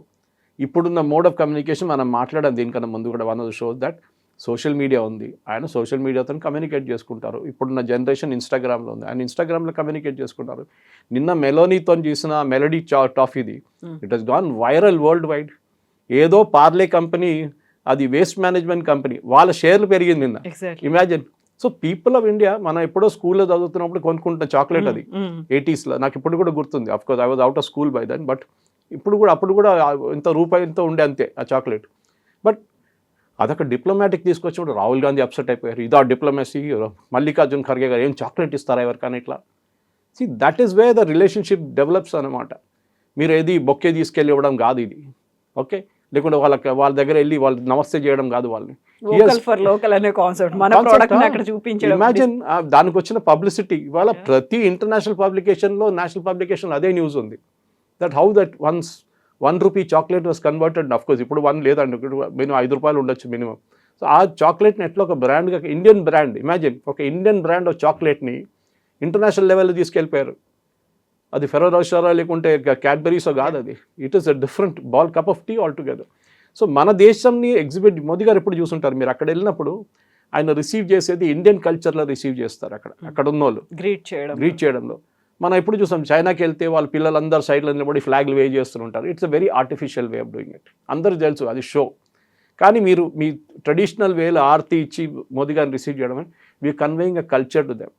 ఇప్పుడున్న మోడ్ ఆఫ్ కమ్యూనికేషన్ మనం మాట్లాడడం దీనికన్నా ముందు కూడా one of the shows that social media ఉంది. ఆయన సోషల్ మీడియాతో కమ్యూనికేట్ చేసుకుంటారు. ఇప్పుడున్న జనరేషన్ ఇన్స్టాగ్రామ్లో ఉంది, ఆయన ఇన్స్టాగ్రామ్లో కమ్యూనికేట్ చేసుకుంటారు. నిన్న మెలోనీతో చేసిన మెలడీ టాఫీది it has gone viral world wide. ఏదో పార్లే కంపెనీ, అది వేస్ట్ మేనేజ్మెంట్ కంపెనీ, వాళ్ళ షేర్లు పెరిగింది నిన్న. Imagine. So people of India, మనం ఎప్పుడో స్కూల్లో చదువుతున్నప్పుడు కొనుక్కుంటున్న చాక్లెట్ అది 80sలో, నాకు ఇప్పుడు కూడా గుర్తుంది. Of course I was out of school by then, but అప్పుడు కూడా ఇంత రూపాయలతో ఉండే అంతే ఆ చాక్లెట్. బట్ అదొక డిప్లొమాటిక్ తీసుకొచ్చినప్పుడు రాహుల్ గాంధీ అప్సెట్ అయిపోయారు. ఇదా డిప్లొమసీ, మల్లికార్జున్ ఖర్గే గారు ఏం చాక్లెట్ ఇస్తారా ఎవరికైనా ఇట్లా. See that is way the relationship develops అనమాట. మీరు ఏది బొక్కే తీసుకెళ్ళి ఇవ్వడం కాదు ఇది. ఓకే, లేకుంటే వాళ్ళ దగ్గర వెళ్ళి వాళ్ళు నమస్తే చేయడం కాదు వాళ్ళని. ఇమాజిన్ దానికి వచ్చిన పబ్లిసిటీ. ఇవాళ ప్రతి ఇంటర్నేషనల్ పబ్లికేషన్లో, నేషనల్ పబ్లికేషన్లో అదే న్యూస్ ఉంది. That how that once ₹1 chocolate was converted. Of course ఇప్పుడు 1 లేదండి, మినిమం ₹5 ఉండొచ్చు మినిమం. సో ఆ చాక్లెట్ని ఎట్లా ఒక బ్రాండ్గా, ఇండియన్ బ్రాండ్, ఇమాజిన్ ఒక ఇండియన్ బ్రాండ్ ఆఫ్ చాక్లెట్ని ఇంటర్నేషనల్ లెవెల్లో తీసుకెళ్ళిపోయారు. అది ఫెరో రోషరా లేకుంటే క్యాడ్బరీసో కాదు అది. It is a different cup of tea all together. So మన దేశంని ఎగ్జిబిట్ మోదీ గారు ఎప్పుడు చూసుంటారు. మీరు అక్కడ వెళ్ళినప్పుడు ఆయన రిసీవ్ చేసేది ఇండియన్ కల్చర్లో రిసీవ్ చేస్తారు. అక్కడ ఉన్న వాళ్ళు గ్రీట్ చేయడంలో మనం ఎప్పుడు చూసాం. చైనాకి వెళ్తే వాళ్ళ పిల్లలందరూ సైడ్లో నిలబడి ఫ్లాగ్లు వే చేస్తుంటారు. It's a very artificial way of doing it. అందరికీ తెలుసు అది షో. కానీ మీరు మీ ట్రెడిషనల్ వేలో ఆర్తి ఇచ్చి మోదీ గారిని రిసీవ్ చేయడం, we conveying a culture to them.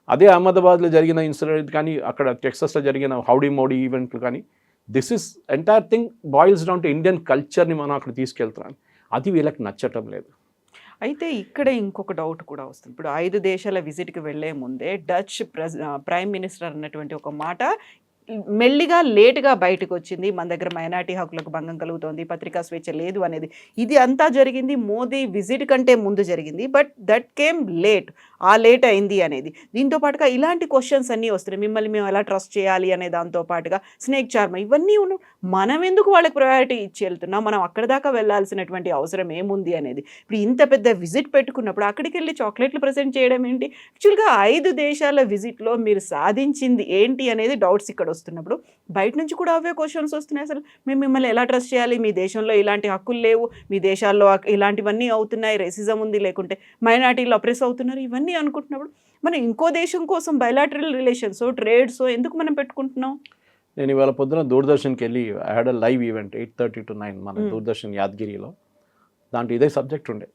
అదే అహ్మదాబాద్లో జరిగిన ఇన్సిడెంట్ కానీ, అక్కడ టెక్సస్లో జరిగిన హౌడీ మోడీ ఈవెంట్లు కానీ, this is entire thing boils down to Indian కల్చర్ని మనం అక్కడ తీసుకెళ్తున్నాం. అది వీళ్ళకి నచ్చటం లేదు. అయితే ఇక్కడ ఇంకొక డౌట్ కూడా వస్తుంది. ఇప్పుడు 5 దేశాల విజిట్కి వెళ్లే ముందే డచ్ ప్రైమ్ మినిస్టర్ అన్నటువంటి ఒక మాట మెల్లిగా లేటుగా బయటకు వచ్చింది. మన దగ్గర మైనారిటీ హక్కులకు భంగం కలుగుతోంది, పత్రికా స్వేచ్ఛ లేదు అనేది. ఇది అంతా జరిగింది మోదీ విజిట్ కంటే ముందు జరిగింది. But that came late. ఆ లేట్ అయింది అనేది. దీంతో పాటుగా ఇలాంటి క్వశ్చన్స్ అన్నీ వస్తున్నాయి. మిమ్మల్ని మేము ఎలా ట్రస్ట్ చేయాలి అనే దాంతో పాటుగా స్నేక్ చార్మ ఇవన్నీ మనం ఎందుకు వాళ్ళకి ప్రయారిటీ ఇచ్చి వెళ్తున్నాం, మనం అక్కడ దాకా వెళ్ళాల్సినటువంటి అవసరం ఏముంది అనేది. ఇప్పుడు ఇంత పెద్ద విజిట్ పెట్టుకున్నప్పుడు అక్కడికి వెళ్ళి చాక్లెట్లు ప్రజెంట్ చేయడం ఏంటి? యాక్చువల్గా 5 దేశాల విజిట్లో మీరు సాధించింది ఏంటి అనేది డౌట్స్ ఇక్కడ వస్తున్నప్పుడు బయట నుంచి కూడా అవే క్వశ్చన్స్ వస్తున్నాయి. అసలు మేము మిమ్మల్ని ఎలా ట్రస్ట్ చేయాలి, మీ దేశంలో ఇలాంటి హక్కులు లేవు, మీ దేశాల్లో ఇలాంటివన్నీ అవుతున్నాయి, రేసిజం ఉంది, లేకుంటే మైనారిటీలు అప్రెస్ అవుతున్నారు, ఇవన్నీ అనుకుంటున్నప్పుడు మనం ఇంకో దేశం కోసం బయలాటరల్ రిలేషన్స్, ట్రేడ్స్ ఎందుకు మనం పెట్టుకుంటున్నాం? నేను ఇవాళ పొద్దున దూరదర్శన్కి వెళ్ళి I had a live event 8:30 to 9 మన దూరదర్శన్ యాదగిరిలో. దాంట్లో ఇదే సబ్జెక్ట్ ఉండే.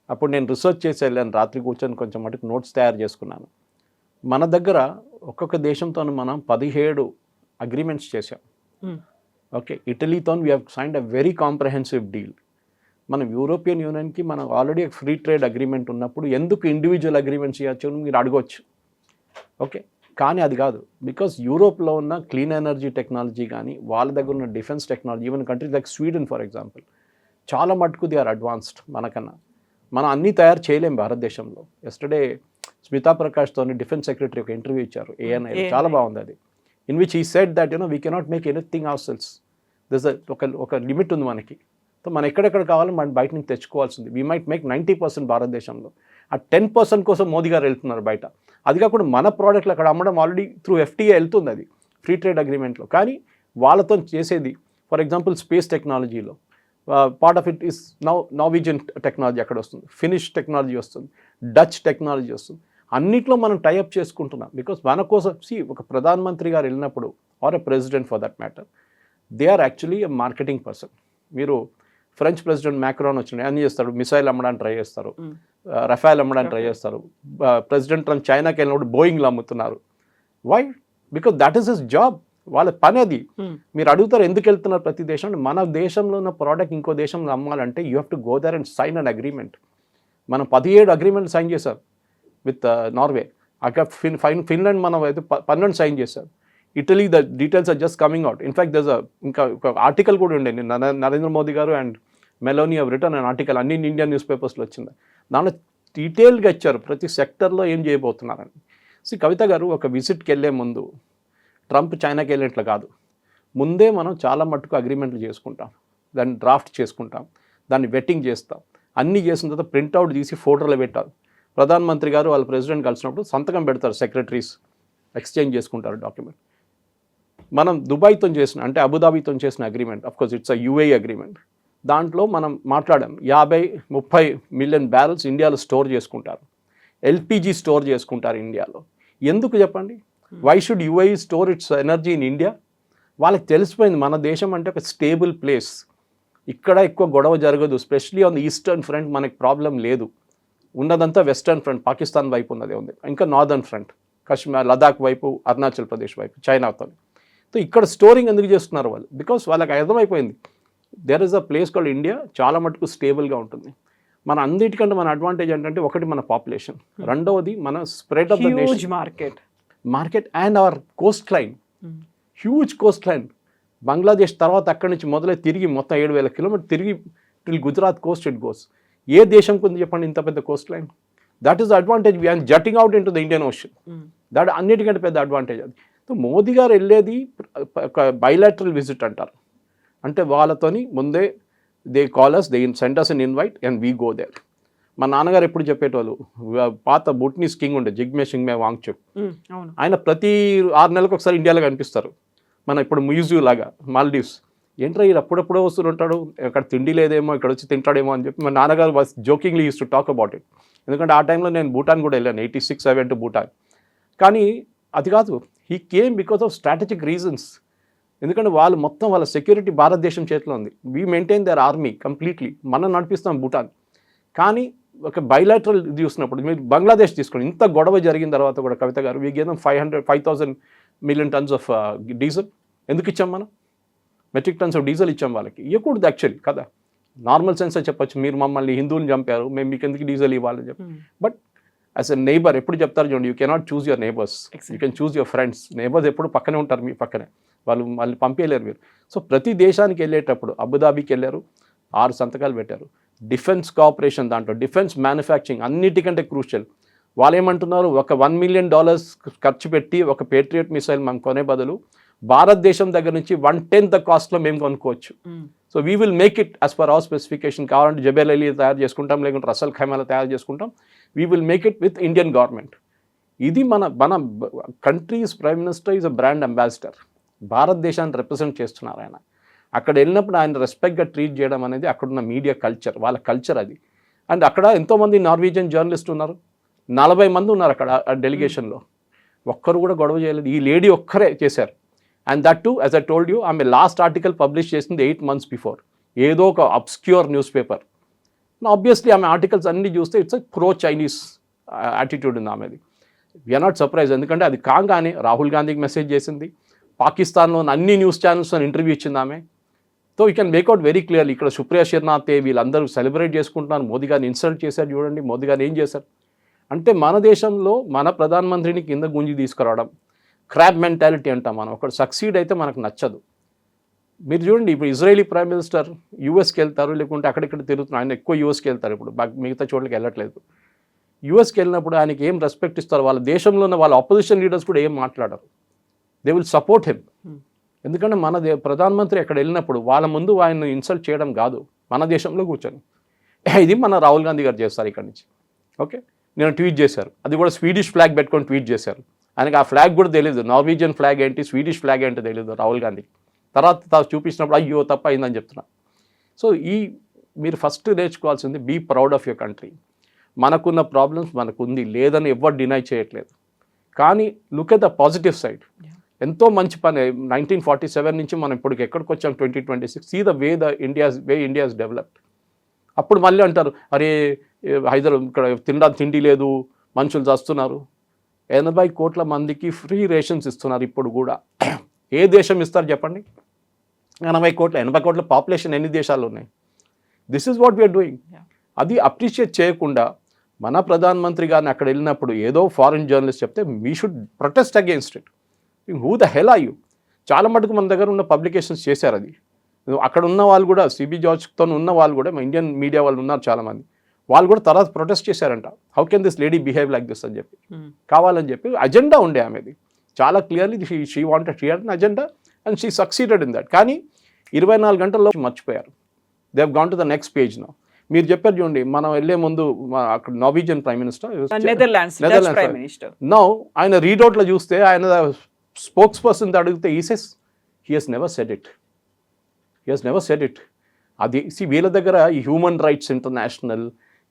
అప్పుడు నేను రిసర్చ్ చేసి వెళ్ళాను. రాత్రి కూర్చొని కొంచెం మటుకు నోట్స్ తయారు చేసుకున్నాను. మన దగ్గర ఒక్కొక్క దేశంతో మనం 17 అగ్రిమెంట్స్ చేసాం. ఓకే, ఇటలీతో we have signed a very comprehensive deal. మనం యూరోపియన్ యూనియన్కి మనం ఆల్రెడీ ఫ్రీ ట్రేడ్ అగ్రిమెంట్ ఉన్నప్పుడు ఎందుకు ఇండివిజువల్ అగ్రిమెంట్స్ చేయొచ్చు అని మీరు అడగవచ్చు. ఓకే, కానీ అది కాదు. బికాస్ యూరోప్లో ఉన్న క్లీన్ ఎనర్జీ టెక్నాలజీ కానీ, వాళ్ళ దగ్గర ఉన్న defence technology, even countries like Sweden for example, చాలా మటుకు దే ఆర్ అడ్వాన్స్డ్ మనకన్నా. మనం అన్నీ తయారు చేయలేం భారతదేశంలో. ఎస్టర్డే స్మితా ప్రకాష్తో డిఫెన్స్ సెక్రటరీ ఒక ఇంటర్వ్యూ ఇచ్చారు ANI, చాలా బాగుంది అది. In which he said that we cannot make anything ourselves. This ఒక లిమిట్ ఉంది మనకి. సో మనం ఎక్కడెక్కడ కావాలో మనం బయట నుంచి తెచ్చుకోవాల్సింది. వీ మైట్ మేక్ 90% భారతదేశంలో. ఆ 10% కోసం మోదీ గారు వెళ్తున్నారు బయట. అది కాకుండా మన ప్రోడక్ట్లు అక్కడ అమ్మడం ఆల్రెడీ త్రూ FTA వెళ్తుంది, అది ఫ్రీ ట్రేడ్ అగ్రిమెంట్లో. కానీ వాళ్ళతో చేసేది ఫర్ ఎగ్జాంపుల్ స్పేస్ టెక్నాలజీలో part of it is Norwegian technology అక్కడ వస్తుంది, ఫినిష్ టెక్నాలజీ వస్తుంది, డచ్ టెక్నాలజీ వస్తుంది. అన్నిట్లో మనం టైఅప్ చేసుకుంటున్నాం. బికాస్ మన కోసం ఒక ప్రధానమంత్రి గారు వెళ్ళినప్పుడు, or a president for that matter, they are actually a marketing person. మీరు ఫ్రెంచ్ ప్రెసిడెంట్ మ్యాక్రాన్ వచ్చిన అన్ని చేస్తారు, మిసైల్ అమ్మడానికి ట్రై చేస్తారు, రఫాల్ అమ్మడానికి ట్రై చేస్తారు. ప్రెసిడెంట్ ట్రంప్ చైనాకి వెళ్ళినప్పుడు బోయింగ్లు అమ్ముతున్నారు. Why? Because that is his job, వాళ్ళ పని అది. మీరు అడుగుతారు ఎందుకు వెళ్తున్నారు ప్రతి దేశంలో. మన దేశంలో ఉన్న ప్రోడక్ట్ ఇంకో దేశంలో అమ్మాలంటే you have to go there and sign an agreement. మనం 17 అగ్రిమెంట్ సైన్ చేశారు విత్ నార్వే. అక్కడ ఫిన్లాండ్ మనం అయితే 12 సైన్ చేశారు. Italy the details are just coming out. In fact there's ఇంకా ఒక ఆర్టికల్ కూడా ఉండే, నరేంద్ర మోదీ గారు and Meloni have written an article, అన్ని ఇండియన్ న్యూస్ పేపర్స్లో వచ్చింది. దాంట్లో డీటెయిల్గా ఇచ్చారు ప్రతి సెక్టర్లో ఏం చేయబోతున్నారని. కవిత గారు ఒక విజిట్కి వెళ్ళే ముందు ట్రంప్ చైనాకి వెళ్ళినట్లు కాదు, ముందే మనం చాలా మట్టుకు అగ్రిమెంట్లు చేసుకుంటాం, దాన్ని డ్రాఫ్ట్ చేసుకుంటాం, దాన్ని వెట్టింగ్ చేస్తాం, అన్నీ చేసిన తర్వాత ప్రింట్అవుట్ తీసి ఫోటోలో పెట్టాలి. ప్రధానమంత్రి గారు వాళ్ళ ప్రెసిడెంట్ కలిసినప్పుడు సంతకం పెడతారు, సెక్రటరీస్ ఎక్స్చేంజ్ చేసుకుంటారు డాక్యుమెంట్. మనం దుబాయ్తో చేసిన అంటే అబుదాబీతో చేసిన agreement, of course it's a UAE agreement, దాంట్లో మనం మాట్లాడాం 50-30 మిలియన్ బ్యారెల్స్ ఇండియాలో స్టోర్ చేసుకుంటారు, ఎల్పిజి స్టోర్ చేసుకుంటారు ఇండియాలో. ఎందుకు చెప్పండి? Why should UAE store its energy in India? వాళ్ళకి తెలిసిపోయింది మన దేశం అంటే ఒక స్టేబుల్ ప్లేస్, ఇక్కడ ఎక్కువ గొడవ జరగదు, especially on the eastern front మనకి ప్రాబ్లం లేదు, ఉన్నదంతా వెస్టర్న్ ఫ్రంట్ పాకిస్తాన్ వైపు ఉన్నదే ఉంది, ఇంకా నార్దర్న్ ఫ్రంట్ కాశ్మీర్ లదాఖ్ వైపు అరుణాచల్ ప్రదేశ్ వైపు చైనాతో. సో ఇక్కడ స్టోరింగ్ ఎందుకు చేస్తున్నారు వాళ్ళు? బికాస్ వాళ్ళకి అర్థమైపోయింది there is a place called India, చాలా మటుకు స్టేబుల్గా ఉంటుంది. మన అన్నిటికంటే మన అడ్వాంటేజ్ ఏంటంటే ఒకటి మన పాపులేషన్, రెండవది మన spread of the nation market and our coast line, huge coast line. Bangladesh తర్వాత అక్కడి నుంచి మొదలై తిరిగి మొత్తం 7,000 కిలోమీటర్ తిరిగి till Gujarat coast it goes. ఏ దేశం కొంది చెప్పండి ఇంత పెద్ద coast line? That is the advantage we are jutting out into the Indian ocean. That అన్నిటికంటే పెద్ద అడ్వాంటేజ్ అది. సో మోదీ గారు వెళ్ళేది ఒక బైలాటరల్ విజిట్ అంటారు, అంటే వాళ్ళతోని ముందే they call us they send us an invite and we go there. మా నాన్నగారు ఎప్పుడు చెప్పేటోళ్ళు, పాత బుట్నీస్ కింగ్ ఉండే జిగ్మే సింగ్మే వాంగ్చుక్, ఆయన ప్రతి 6 నెలలకు ఒకసారి ఇండియాలో కనిపిస్తారు. మన ఇప్పుడు మ్యూజియం లాగా మాల్దీవ్స్. ఏంట్రా ఇది అప్పుడప్పుడో వస్తుంటాడు, అక్కడ తిండి లేదేమో ఇక్కడ వచ్చి తింటాడేమో అని చెప్పి మా నాన్నగారు was జోకింగ్లీ use to talk about it. ఎందుకంటే ఆ టైంలో నేను భూటాన్ కూడా వెళ్ళాను, 86 I went to భూటాన్. కానీ అది కాదు, he came because of strategic reasons. ఎందుకంటే వాళ్ళు మొత్తం వాళ్ళ సెక్యూరిటీ భారతదేశం చేతిలో ఉంది. We maintain their army completely, మనం నడిపిస్తాం భూటాన్. కానీ ఒక బైలాటరల్ ఇది చూసినప్పుడు మీరు బంగ్లాదేశ్ తీసుకోండి, ఇంత గొడవ జరిగిన తర్వాత కూడా కవిత గారు we game 5,000 million tons of diesel. ఎందుకు ఇచ్చాం మనం? మెట్రిక్ టన్స్ ఆఫ్ డీజిల్ ఇచ్చాం వాళ్ళకి. ఇవ్వకూడదు యాక్చువల్లీ కదా, నార్మల్ సెన్సే చెప్పొచ్చు, మీరు మమ్మల్ని హిందువులు చంపారు మేము మీకు ఎందుకు డీజిల్ ఇవ్వాలని చెప్పి. బట్ యాజ్ ఎ నైబర్ ఎప్పుడు చెప్తారు చూడండి, you cannot choose your neighbours, you can choose your friends. Neighbours ఎప్పుడు పక్కనే ఉంటారు, మీ పక్కనే, వాళ్ళు పంపించలేరు మీరు. సో ప్రతి దేశానికి వెళ్ళేటప్పుడు అబుదాబీకి వెళ్ళారు, 6 సంతకాలు పెట్టారు. డిఫెన్స్ కోఆపరేషన్ దాంట్లో డిఫెన్స్ మ్యానుఫ్యాక్చరింగ్ అన్నిటికంటే క్రూషియల్. వాళ్ళు ఏమంటున్నారు, ఒక $1 million ఖర్చు పెట్టి ఒక పేట్రియట్ మిసైల్ మనం కొనే బదులు భారతదేశం దగ్గర నుంచి 1/10 ద కాస్ట్లో మేము కొనుక్కోవచ్చు. So we will make it as per our specification. కావాలంటే జబేల్ అలీ తయారు చేసుకుంటాం, లేకుంటే రసల్ ఖైమాలో తయారు చేసుకుంటాం. We will make it with Indian government. ఇది మన countries prime minister is a brand ambassador, భారతదేశాన్ని రిప్రజెంట్ చేస్తున్నారు ఆయన. అక్కడ వెళ్ళినప్పుడు ఆయన రెస్పెక్ట్గా ట్రీట్ చేయడం అనేది అక్కడున్న మీడియా కల్చర్, వాళ్ళ కల్చర్ అది. అండ్ అక్కడ ఎంతోమంది నార్వీజియన్ జర్నలిస్ట్ ఉన్నారు, 40 మంది ఉన్నారు అక్కడ ఆ డెలిగేషన్లో. ఒక్కరు కూడా గొడవ చేయలేదు, ఈ లేడీ ఒక్కరే చేశారు. And that to as I told you, ఆమె లాస్ట్ ఆర్టికల్ పబ్లిష్ చేసింది 8 months బిఫోర్, ఏదో ఒక అబ్స్క్యూర్ న్యూస్ పేపర్. ఆబ్వియస్లీ ఆమె ఆర్టికల్స్ అన్నీ చూస్తే ఇట్స్ ప్రో చైనీస్ యాటిట్యూడ్ ఉంది ఆమెది. వీఆర్ నాట్ సర్ప్రైజ్, ఎందుకంటే అది కాగానే రాహుల్ గాంధీకి మెసేజ్ చేసింది, పాకిస్తాన్లో అన్ని న్యూస్ ఛానల్స్లో ఇంటర్వ్యూ ఇచ్చింది ఆమె. So you can make out very clearly. ఇక్కడ సుప్రియా శర్నాథే వీళ్ళందరూ సెలబ్రేట్ చేసుకుంటున్నారు, మోదీ గారిని ఇన్సల్ట్ చేశారు, చూడండి మోదీ గారు ఏం చేశారు. అంటే మన దేశంలో మన ప్రధానమంత్రిని కింద గుంజి తీసుకురావడం, క్రాబ్ మెంటాలిటీ అంటాం మనం. ఒకటి సక్సీడ్ అయితే మనకు నచ్చదు. మీరు చూడండి, ఇప్పుడు ఇజ్రాయేలీ ప్రైమ్ మినిస్టర్ యూఎస్కి వెళ్తారు, లేకుంటే అక్కడిక్కడ తిరుగుతున్నారు. ఆయన ఎక్కువ యూఎస్కి వెళ్తారు, ఇప్పుడు మిగతా చోట్లకి వెళ్ళట్లేదు. యూఎస్కి వెళ్ళినప్పుడు ఆయనకి ఏం రెస్పెక్ట్ ఇస్తారు, వాళ్ళ దేశంలో ఉన్న వాళ్ళ అపోజిషన్ లీడర్స్ కూడా ఏం మాట్లాడరు. They will support him. ఎందుకంటే మన ప్రధానమంత్రి అక్కడ వెళ్ళినప్పుడు వాళ్ళ ముందు ఆయన్ని ఇన్సల్ట్ చేయడం కాదు, మన దేశంలో కూర్చొని. ఇది మన రాహుల్ గాంధీ గారు చేస్తారు ఇక్కడ నుంచి. ఓకే, నేను ట్వీట్ చేశారు, అది కూడా స్వీడిష్ ఫ్లాగ్ పెట్టుకొని ట్వీట్ చేశారు. ఆయనకి ఆ ఫ్లాగ్ కూడా తెలియదు, నార్వీజియన్ ఫ్లాగ్ ఏంటి స్వీడిష్ ఫ్లాగ్ ఏంటో తెలియదు రాహుల్ గాంధీకి. తర్వాత చూపించినప్పుడు అయ్యో తప్ప అయిందని చెప్తున్నా. సో మీరు ఫస్ట్ నేర్చుకోవాల్సింది, be proud of your country. మనకున్న ప్రాబ్లమ్స్ మనకుంది, లేదని ఎవరు డినై చేయట్లేదు. కానీ look at the positive side. ఎంతో మంచి పని 1947 నుంచి మనం ఇప్పుడు ఎక్కడికి వచ్చాం 2026. See the India is developed. అప్పుడు మళ్ళీ అంటారు, అరే ఇక్కడ తిండి లేదు, మనుషులు చస్తున్నారు. 80 కోట్ల మందికి ఫ్రీ రేషన్స్ ఇస్తున్నారు ఇప్పుడు కూడా. ఏ దేశం ఇస్తారు చెప్పండి? 80 కోట్ల పాపులేషన్ ఎన్ని దేశాలు ఉన్నాయి? This is what we are doing. అది అప్రిషియేట్ చేయకుండా మన ప్రధానమంత్రి గారిని అక్కడ వెళ్ళినప్పుడు ఏదో ఫారిన్ జర్నలిస్ట్ చెప్తే we should protest against it. Who the hell are you? చాలా మటుకు మన దగ్గర ఉన్న పబ్లికేషన్స్ చేశారు అది. అక్కడ ఉన్న వాళ్ళు కూడా, సిబి జార్జ్తో ఉన్న వాళ్ళు కూడా, ఇండియన్ మీడియా వాళ్ళు ఉన్నారు చాలామంది, వాళ్ళు కూడా తర్వాత ప్రొటెస్ట్ చేశారంట. How can this lady behave like this అని చెప్పి, కావాలని చెప్పి అజెండా ఉండే ఆమెది. చాలా clearly she wanted she had an agenda and she succeeded in that. కానీ 24 గంటల్లో మర్చిపోయారు. They have gone to the next page now. మీరు చెప్పారు చూడండి, మనం వెళ్ళే ముందు అక్కడ Norwegian prime minister Netherlands prime minister now ఆయన రీడౌట్లో చూస్తే ఆయన స్పోక్స్ పర్సన్ అడిగితే he says he has never said it. అది వీళ్ళ దగ్గర ఈ హ్యూమన్ రైట్స్ ఇంటర్నేషనల్,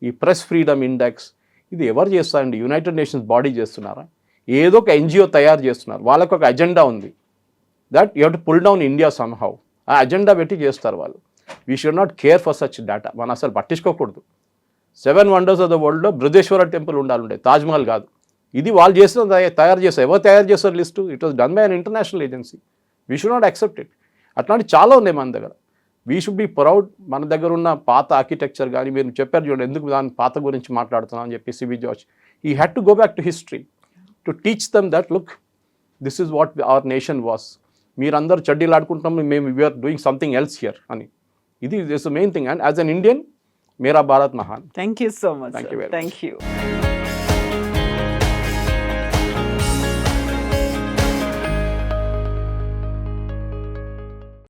ఈ ప్రెస్ ఫ్రీడమ్ ఇండెక్స్, ఇది ఎవరు చేస్తారండి? యునైటెడ్ నేషన్స్ బాడీ చేస్తున్నారా? ఏదో ఒక ఎన్జిఓ తయారు చేస్తున్నారు, వాళ్ళకు ఒక అజెండా ఉంది, that you have to pull down India somehow. ఆ అజెండా పెట్టి చేస్తారు వాళ్ళు. We should not care for such data. మనం అసలు పట్టించుకోకూడదు. 7 వండర్స్ ఆఫ్ ద వరల్డ్లో బృహదేశ్వర టెంపుల్ ఉండాలి, తాజ్మహల్ కాదు. ఇది వాళ్ళు చేసిన తయారు చేస్తారు. ఎవరు తయారు చేస్తారు list? It was done by an international agency. We should not accept it. అట్లాంటి చాలా ఉన్నాయి మన దగ్గర. We should be proud. మన దగ్గర ఉన్న పాత ఆర్కిటెక్చర్ కానీ, మీరు చెప్పారు చూడండి, ఎందుకు దాని పాత గురించి మాట్లాడుతున్నాం అని చెప్పి C B George, he had to go back to history to teach them that look, this is what our nation was. మీరందరూ చడ్డీలు ఆడుకుంటాం, మేము we are doing something else here అని. ఇది is the main thing. And as an Indian, మేరా భారత్ మహాన్. Thank you so much. Thank you very much. Thank you.